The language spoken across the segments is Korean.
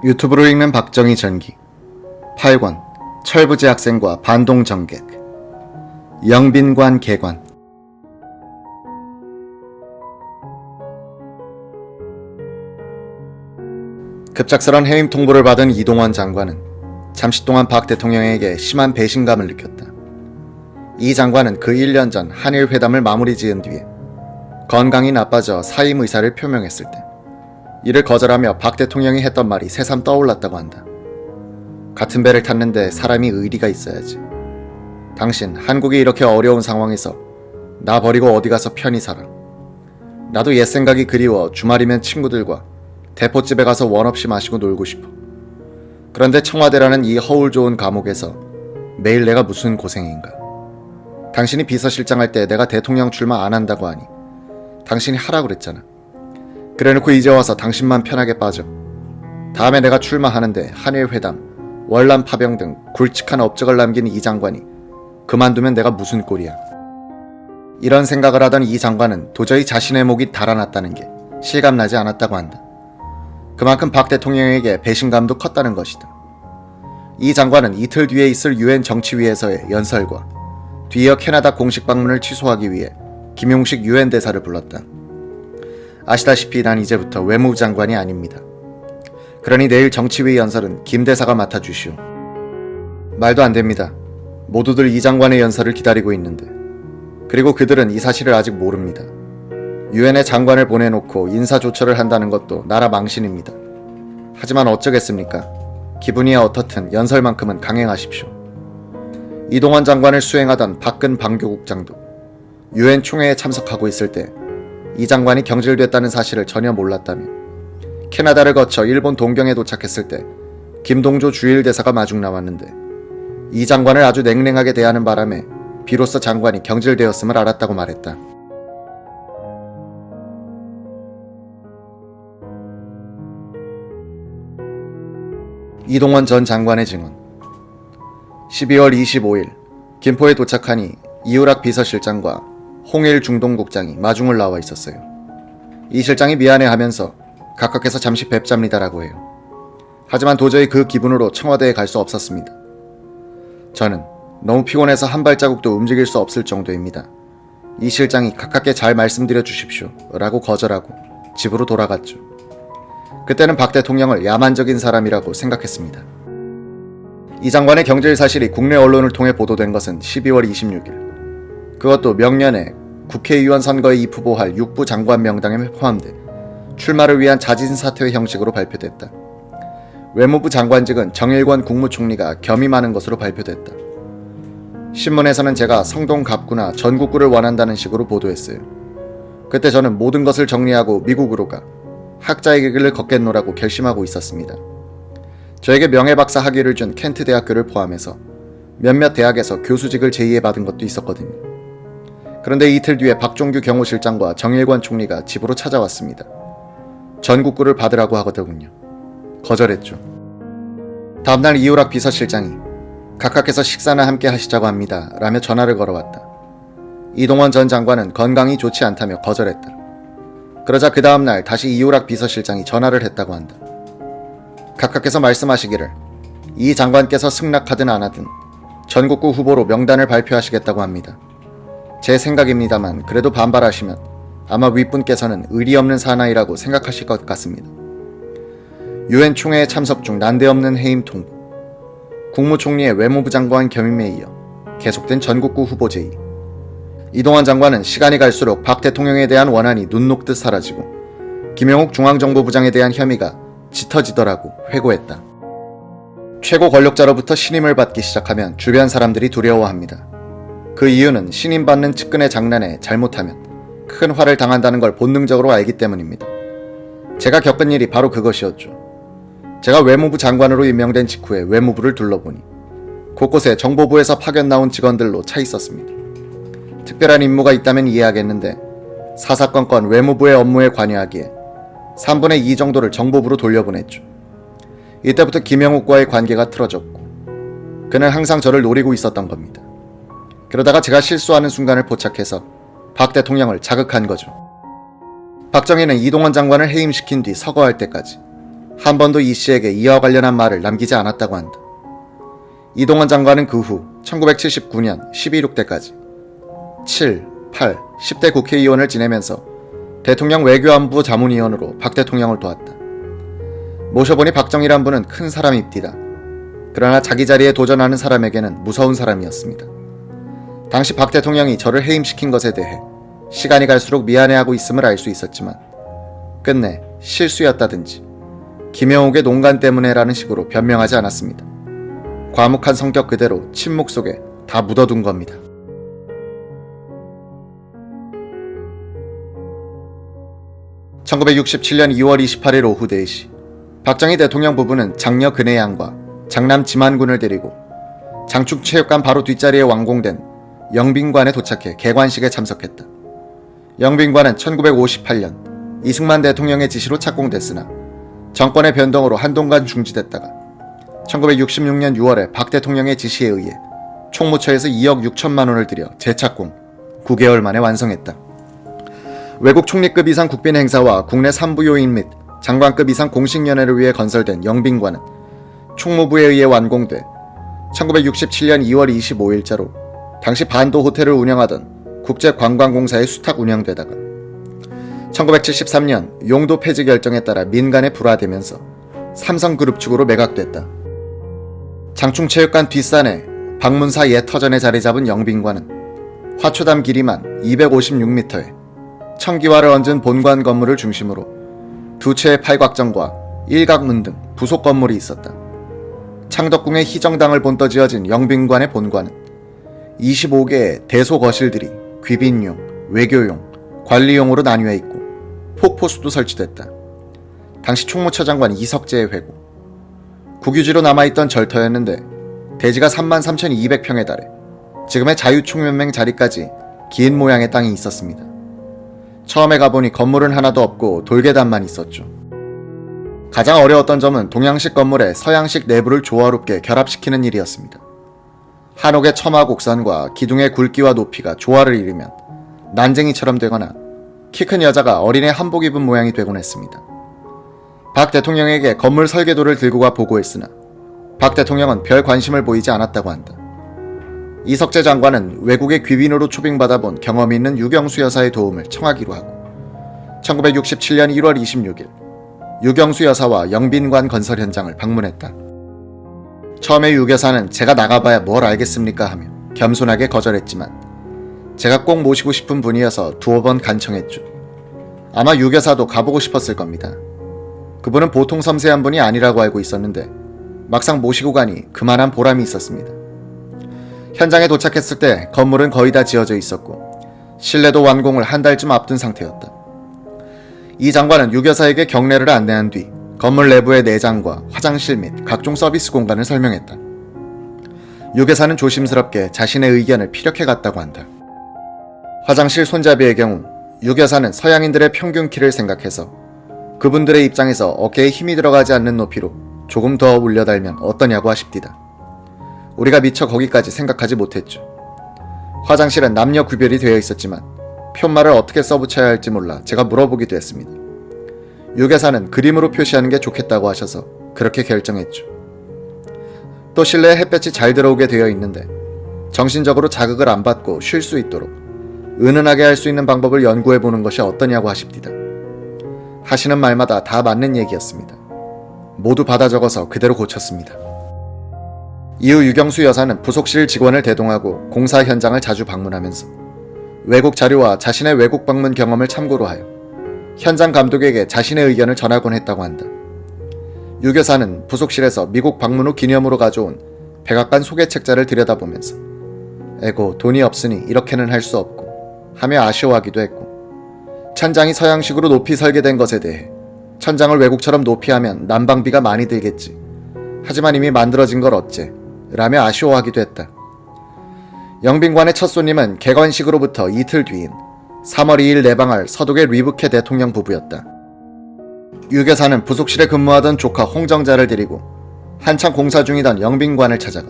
유튜브로 읽는 박정희 전기 8권 철부지 학생과 반동 정객 영빈관 개관. 급작스런 해임 통보를 받은 이동원 장관은 잠시 동안 박 대통령에게 심한 배신감을 느꼈다. 이 장관은 그 1년 전 한일 회담을 마무리 지은 뒤에 건강이 나빠져 사임 의사를 표명했을 때 이를 거절하며 박 대통령이 했던 말이 새삼 떠올랐다고 한다. 같은 배를 탔는데 사람이 의리가 있어야지. 당신 한국이 이렇게 어려운 상황에서 나 버리고 어디 가서 편히 살아. 나도 옛 생각이 그리워 주말이면 친구들과 대포집에 가서 원 없이 마시고 놀고 싶어. 그런데 청와대라는 이 허울 좋은 감옥에서 매일 내가 무슨 고생인가. 당신이 비서실장 할 때 내가 대통령 출마 안 한다고 하니 당신이 하라 그랬잖아. 그래놓고 이제 와서 당신만 편하게 빠져. 다음에 내가 출마하는데 한일회담, 월남 파병 등 굵직한 업적을 남긴 이 장관이 그만두면 내가 무슨 꼴이야. 이런 생각을 하던 이 장관은 도저히 자신의 목이 달아났다는 게 실감나지 않았다고 한다. 그만큼 박 대통령에게 배신감도 컸다는 것이다. 이 장관은 이틀 뒤에 있을 유엔 정치위에서의 연설과 뒤이어 캐나다 공식 방문을 취소하기 위해 김용식 유엔 대사를 불렀다. 아시다시피 난 이제부터 외무부 장관이 아닙니다. 그러니 내일 정치위 연설은 김 대사가 맡아주시오. 말도 안 됩니다. 모두들 이 장관의 연설을 기다리고 있는데. 그리고 그들은 이 사실을 아직 모릅니다. 유엔에 장관을 보내놓고 인사조처를 한다는 것도 나라 망신입니다. 하지만 어쩌겠습니까? 기분이야 어떻든 연설만큼은 강행하십시오. 이동원 장관을 수행하던 박근 방교국장도 유엔 총회에 참석하고 있을 때 이 장관이 경질됐다는 사실을 전혀 몰랐다며 캐나다를 거쳐 일본 동경에 도착했을 때 김동조 주일 대사가 마중 나왔는데 이 장관을 아주 냉랭하게 대하는 바람에 비로소 장관이 경질되었음을 알았다고 말했다. 이동원 전 장관의 증언. 12월 25일 김포에 도착하니 이우락 비서실장과 홍일 중동국장이 마중을 나와 있었어요. 이 실장이 미안해하면서 각각해서 잠시 뵙잡니다라고 해요. 하지만 도저히 그 기분으로 청와대에 갈 수 없었습니다. 저는 너무 피곤해서 한 발자국도 움직일 수 없을 정도입니다. 이 실장이 가깝게 잘 말씀드려 주십시오 라고 거절하고 집으로 돌아갔죠. 그때는 박 대통령을 야만적인 사람이라고 생각했습니다. 이 장관의 경질 사실이 국내 언론을 통해 보도된 것은 12월 26일. 그것도 명년에 국회의원 선거에 입후보할 6부 장관 명단에 포함돼 출마를 위한 자진사퇴 형식으로 발표됐다. 외무부 장관직은 정일권 국무총리가 겸임하는 것으로 발표됐다. 신문에서는 제가 성동갑구나 전국구를 원한다는 식으로 보도했어요. 그때 저는 모든 것을 정리하고 미국으로 가 학자의 길을 걷겠노라고 결심하고 있었습니다. 저에게 명예박사 학위를 준 켄트 대학교를 포함해서 몇몇 대학에서 교수직을 제의해받은 것도 있었거든요. 그런데 이틀 뒤에 박종규 경호실장과 정일권 총리가 집으로 찾아왔습니다. 전국구를 받으라고 하거든요. 거절했죠. 다음날 이우락 비서실장이 각각해서 식사나 함께 하시자고 합니다 라며 전화를 걸어왔다. 이동원 전 장관은 건강이 좋지 않다며 거절했다. 그러자 그 다음날 다시 이우락 비서실장이 전화를 했다고 한다. 각각해서 말씀하시기를 이 장관께서 승낙하든 안 하든 전국구 후보로 명단을 발표하시겠다고 합니다. 제 생각입니다만 그래도 반발하시면 아마 윗분께서는 의리 없는 사나이라고 생각하실 것 같습니다. 유엔 총회에 참석 중 난데없는 해임 통보, 국무총리의 외무부 장관 겸임에 이어 계속된 전국구 후보 제의. 이동원 장관은 시간이 갈수록 박 대통령에 대한 원한이 눈 녹듯 사라지고 김영욱 중앙정보부장에 대한 혐의가 짙어지더라고 회고했다. 최고 권력자로부터 신임을 받기 시작하면 주변 사람들이 두려워합니다. 그 이유는 신임받는 측근의 장난에 잘못하면 큰 화를 당한다는 걸 본능적으로 알기 때문입니다. 제가 겪은 일이 바로 그것이었죠. 제가 외무부 장관으로 임명된 직후에 외무부를 둘러보니 곳곳에 정보부에서 파견 나온 직원들로 차 있었습니다. 특별한 임무가 있다면 이해하겠는데 사사건건 외무부의 업무에 관여하기에 3분의 2 정도를 정보부로 돌려보냈죠. 이때부터 김영욱과의 관계가 틀어졌고 그는 항상 저를 노리고 있었던 겁니다. 그러다가 제가 실수하는 순간을 포착해서 박 대통령을 자극한 거죠. 박정희는 이동원 장관을 해임시킨 뒤 서거할 때까지 한 번도 이 씨에게 이와 관련한 말을 남기지 않았다고 한다. 이동원 장관은 그 후 1979년 12.6대까지 7, 8, 10대 국회의원을 지내면서 대통령 외교안보 자문위원으로 박 대통령을 도왔다. 모셔보니 박정희란 분은 큰 사람입디다. 그러나 자기 자리에 도전하는 사람에게는 무서운 사람이었습니다. 당시 박 대통령이 저를 해임시킨 것에 대해 시간이 갈수록 미안해하고 있음을 알 수 있었지만 끝내 실수였다든지 김영욱의 농간 때문에라는 식으로 변명하지 않았습니다. 과묵한 성격 그대로 침묵 속에 다 묻어둔 겁니다. (1967년 2월 28일) 오후 4시 박정희 대통령 부부는 장녀 근혜양과 장남 지만군을 데리고 장충체육관 바로 뒷자리에 완공된 영빈관에 도착해 개관식에 참석했다. 영빈관은 1958년 이승만 대통령의 지시로 착공됐으나 정권의 변동으로 한동안 중지됐다가 1966년 6월에 박 대통령의 지시에 의해 총무처에서 2억 6천만 원을 들여 재착공, 9개월 만에 완성했다. 외국 총리급 이상 국빈 행사와 국내 산부요인 및 장관급 이상 공식연회를 위해 건설된 영빈관은 총무부에 의해 완공돼 1967년 2월 25일자로 당시 반도 호텔을 운영하던 국제관광공사의 수탁 운영되다가 1973년 용도 폐지 결정에 따라 민간에 불화되면서 삼성그룹 측으로 매각됐다. 장충체육관 뒷산에 방문사 옛 터전에 자리 잡은 영빈관은 화초담 길이만 256m에 청기화를 얹은 본관 건물을 중심으로 두 채의 팔곽정과 일각문 등 부속 건물이 있었다. 창덕궁의 희정당을 본떠 지어진 영빈관의 본관은 25개의 대소 거실들이 귀빈용, 외교용, 관리용으로 나뉘어 있고 폭포수도 설치됐다. 당시 총무처장관 이석재의 회고, 국유지로 남아있던 절터였는데 대지가 33,200평에 달해 지금의 자유총연맹 자리까지 긴 모양의 땅이 있었습니다. 처음에 가보니 건물은 하나도 없고 돌계단만 있었죠. 가장 어려웠던 점은 동양식 건물에 서양식 내부를 조화롭게 결합시키는 일이었습니다. 한옥의 처마 곡선과 기둥의 굵기와 높이가 조화를 이루면 난쟁이처럼 되거나 키 큰 여자가 어린애 한복 입은 모양이 되곤 했습니다. 박 대통령에게 건물 설계도를 들고 가 보고했으나 박 대통령은 별 관심을 보이지 않았다고 한다. 이석재 장관은 외국의 귀빈으로 초빙받아 본 경험이 있는 유경수 여사의 도움을 청하기로 하고 1967년 1월 26일 유경수 여사와 영빈관 건설 현장을 방문했다. 처음에 유 여사는 제가 나가봐야 뭘 알겠습니까 하며 겸손하게 거절했지만 제가 꼭 모시고 싶은 분이어서 두어 번 간청했죠. 아마 유 여사도 가보고 싶었을 겁니다. 그분은 보통 섬세한 분이 아니라고 알고 있었는데 막상 모시고 가니 그만한 보람이 있었습니다. 현장에 도착했을 때 건물은 거의 다 지어져 있었고 실내도 완공을 한 달쯤 앞둔 상태였다. 이 장관은 유 여사에게 경례를 안내한 뒤 건물 내부의 내장과 화장실 및 각종 서비스 공간을 설명했다. 유 여사는 조심스럽게 자신의 의견을 피력해 갔다고 한다. 화장실 손잡이의 경우 유 여사는 서양인들의 평균 키를 생각해서 그분들의 입장에서 어깨에 힘이 들어가지 않는 높이로 조금 더 올려달면 어떠냐고 하십디다. 우리가 미처 거기까지 생각하지 못했죠. 화장실은 남녀 구별이 되어 있었지만 표말을 어떻게 써붙여야 할지 몰라 제가 물어보기도 했습니다. 유 여사는 그림으로 표시하는 게 좋겠다고 하셔서 그렇게 결정했죠. 또 실내에 햇볕이 잘 들어오게 되어 있는데 정신적으로 자극을 안 받고 쉴 수 있도록 은은하게 할 수 있는 방법을 연구해보는 것이 어떠냐고 하십디다. 하시는 말마다 다 맞는 얘기였습니다. 모두 받아 적어서 그대로 고쳤습니다. 이후 유경수 여사는 부속실 직원을 대동하고 공사 현장을 자주 방문하면서 외국 자료와 자신의 외국 방문 경험을 참고로 하여 현장 감독에게 자신의 의견을 전하곤 했다고 한다. 유 여사는 부속실에서 미국 방문 후 기념으로 가져온 백악관 소개책자를 들여다보면서 에고 돈이 없으니 이렇게는 할 수 없고 하며 아쉬워하기도 했고 천장이 서양식으로 높이 설계된 것에 대해 천장을 외국처럼 높이 하면 난방비가 많이 들겠지. 하지만 이미 만들어진 걸 어째? 라며 아쉬워하기도 했다. 영빈관의 첫 손님은 개관식으로부터 이틀 뒤인 3월 2일 내방할 서독의 리브케 대통령 부부였다. 유 여사는 부속실에 근무하던 조카 홍정자를 데리고 한창 공사 중이던 영빈관을 찾아가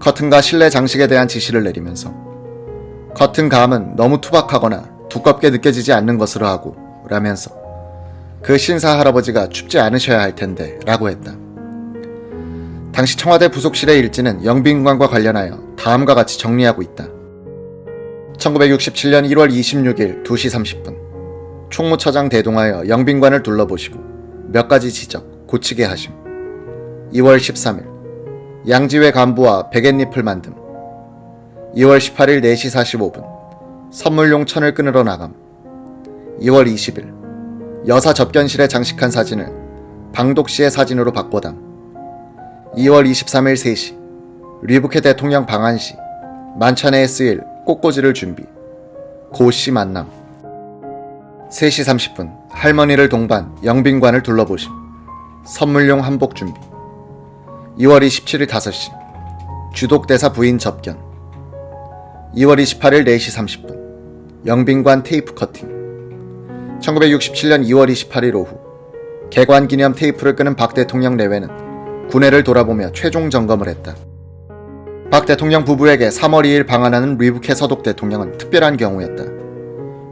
커튼과 실내 장식에 대한 지시를 내리면서 커튼 감은 너무 투박하거나 두껍게 느껴지지 않는 것으로 하고 라면서 그 신사 할아버지가 춥지 않으셔야 할 텐데 라고 했다. 당시 청와대 부속실의 일지는 영빈관과 관련하여 다음과 같이 정리하고 있다. 1967년 1월 26일 2시 30분 총무처장 대동하여 영빈관을 둘러보시고 몇 가지 지적, 고치게 하심. 2월 13일 양지회 간부와 백앤잎을 만듦. 2월 18일 4시 45분 선물용 천을 끊으러 나감. 2월 20일 여사 접견실에 장식한 사진을 방독씨의 사진으로 바꿔담. 2월 23일 3시 리부케 대통령 방한시 만찬회에 쓰일 꽃꽂이를 준비. 고씨 만남. 3시 30분 할머니를 동반 영빈관을 둘러보심. 선물용 한복 준비. 2월 27일 5시 주독대사 부인 접견. 2월 28일 4시 30분 영빈관 테이프 커팅. 1967년 2월 28일 오후 개관기념 테이프를 끄는 박 대통령 내외는 군회를 돌아보며 최종 점검을 했다. 박 대통령 부부에게 3월 2일 방한하는 리부케 서독 대통령은 특별한 경우였다.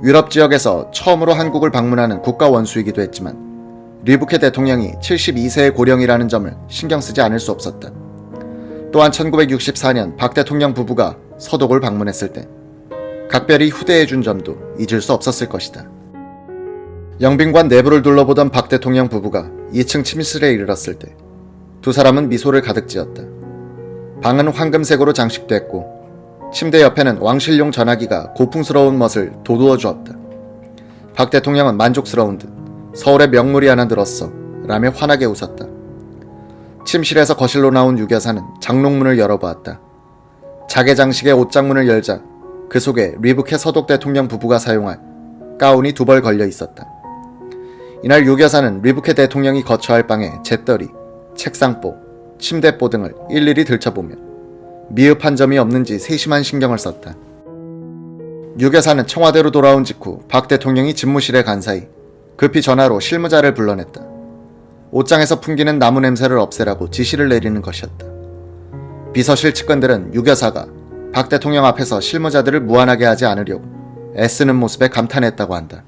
유럽 지역에서 처음으로 한국을 방문하는 국가 원수이기도 했지만 리부케 대통령이 72세의 고령이라는 점을 신경 쓰지 않을 수 없었다. 또한 1964년 박 대통령 부부가 서독을 방문했을 때 각별히 후대해준 점도 잊을 수 없었을 것이다. 영빈관 내부를 둘러보던 박 대통령 부부가 2층 침실에 이르렀을 때 두 사람은 미소를 가득 지었다. 방은 황금색으로 장식됐고 침대 옆에는 왕실용 전화기가 고풍스러운 멋을 돋우어 주었다. 박 대통령은 만족스러운 듯 서울에 명물이 하나 들었어 라며 환하게 웃었다. 침실에서 거실로 나온 유 여사는 장롱문을 열어보았다. 자개장식의 옷장문을 열자 그 속에 리부케 서독 대통령 부부가 사용할 가운이 2벌 걸려 있었다. 이날 유 여사는 리부케 대통령이 거처할 방에 재떨이, 책상보, 침대보 등을 일일이 들춰보며 미흡한 점이 없는지 세심한 신경을 썼다. 유 여사는 청와대로 돌아온 직후 박 대통령이 집무실에 간 사이 급히 전화로 실무자를 불러냈다. 옷장에서 풍기는 나무 냄새를 없애라고 지시를 내리는 것이었다. 비서실 측근들은 유 여사가 박 대통령 앞에서 실무자들을 무안하게 하지 않으려고 애쓰는 모습에 감탄했다고 한다.